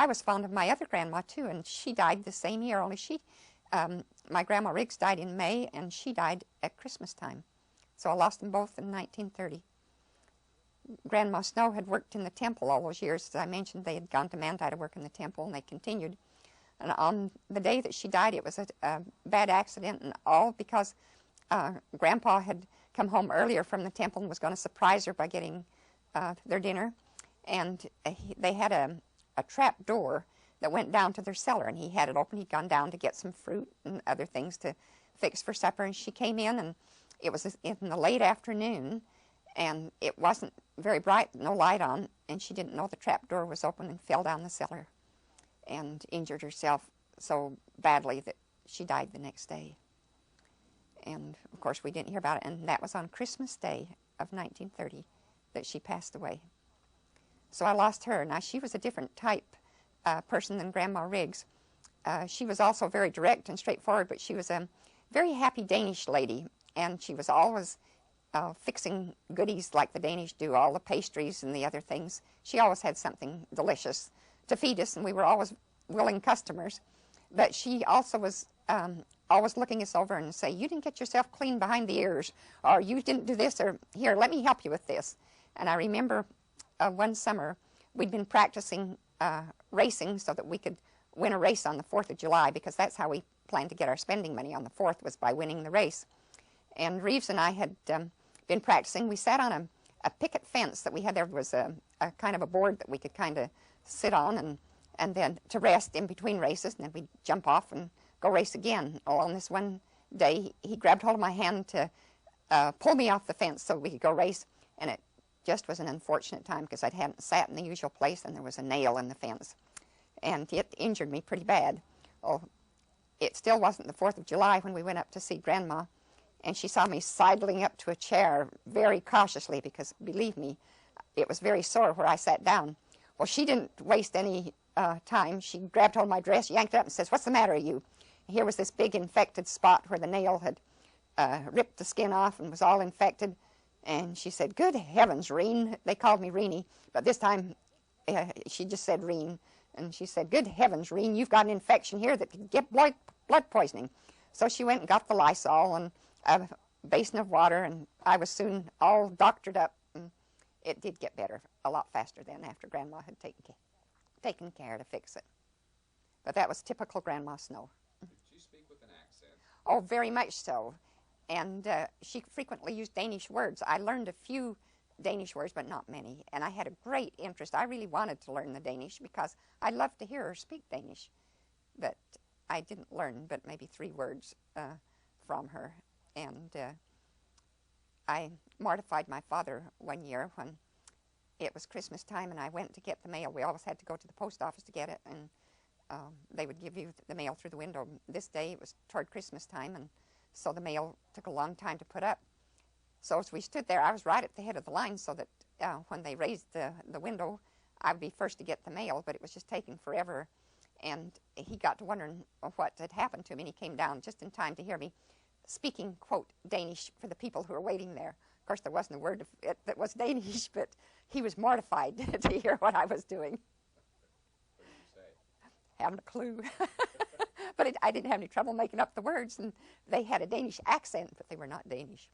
I was fond of my other grandma too, and she died the same year, only my Grandma Riggs died in May, and she died at Christmas time. So I lost them both in 1930. Grandma Snow had worked in the temple all those years. As I mentioned, they had gone to Manti to work in the temple, and they continued. And on the day that she died, it was a bad accident, and all because Grandpa had come home earlier from the temple and was going to surprise her by getting their dinner. And they had a trap door that went down to their cellar, and he had it open. He'd gone down to get some fruit and other things to fix for supper, and she came in, and it was in the late afternoon, and it wasn't very bright, no light on, and she didn't know the trap door was open and fell down the cellar and injured herself so badly that she died the next day. And, of course, we didn't hear about it, and that was on Christmas Day of 1930 that she passed away. So I lost her. Now, she was a different type person than Grandma Riggs. She was also very direct and straightforward, but she was a very happy Danish lady, and she was always fixing goodies like the Danish do, all the pastries and the other things. She always had something delicious to feed us, and we were always willing customers. But she also was always looking us over and say, you didn't get yourself clean behind the ears, or you didn't do this, or here, let me help you with this. And I remember one summer we'd been practicing racing so that we could win a race on the 4th of July, because that's how we planned to get our spending money on the 4th, was by winning the race. And Reeves and I had been practicing. We sat on a picket fence that we had. There was a kind of a board that we could kind of sit on and then to rest in between races, and then we'd jump off and go race again. Well, on this one day, he grabbed hold of my hand to pull me off the fence so we could go race, and it just was an unfortunate time because I hadn't sat in the usual place, and there was a nail in the fence, and it injured me pretty bad. Well, it still wasn't the 4th of July when we went up to see Grandma, and she saw me sidling up to a chair very cautiously because, believe me, it was very sore where I sat down. Well, she didn't waste any time. She grabbed hold of my dress, yanked it up, and says, "What's the matter with you?" And here was this big infected spot where the nail had ripped the skin off and was all infected. And she said, "Good heavens, Reen." They called me Reenie, but this time she just said Reen. And she said, "Good heavens, Reen, you've got an infection here that could get blood poisoning." So she went and got the Lysol and a basin of water, and I was soon all doctored up. And it did get better a lot faster then after Grandma had taken care to fix it. But that was typical Grandma Snow. Did she speak with an accent? Oh, very much so. And she frequently used Danish words. I learned a few Danish words, but not many. And I had a great interest. I really wanted to learn the Danish because I loved to hear her speak Danish. But I didn't learn but maybe 3 words from her. And I mortified my father one year when it was Christmas time and I went to get the mail. We always had to go to the post office to get it, and they would give you the mail through the window. This day it was toward Christmas time, and so the mail took a long time to put up. So as we stood there, I was right at the head of the line so that when they raised the window, I would be first to get the mail, but it was just taking forever. And he got to wondering what had happened to me, and he came down just in time to hear me speaking, quote, Danish for the people who were waiting there. Of course, there wasn't a word of it that was Danish, but he was mortified to hear what I was doing. What did you say? Haven't a clue. But I didn't have any trouble making up the words, and they had a Danish accent, but they were not Danish.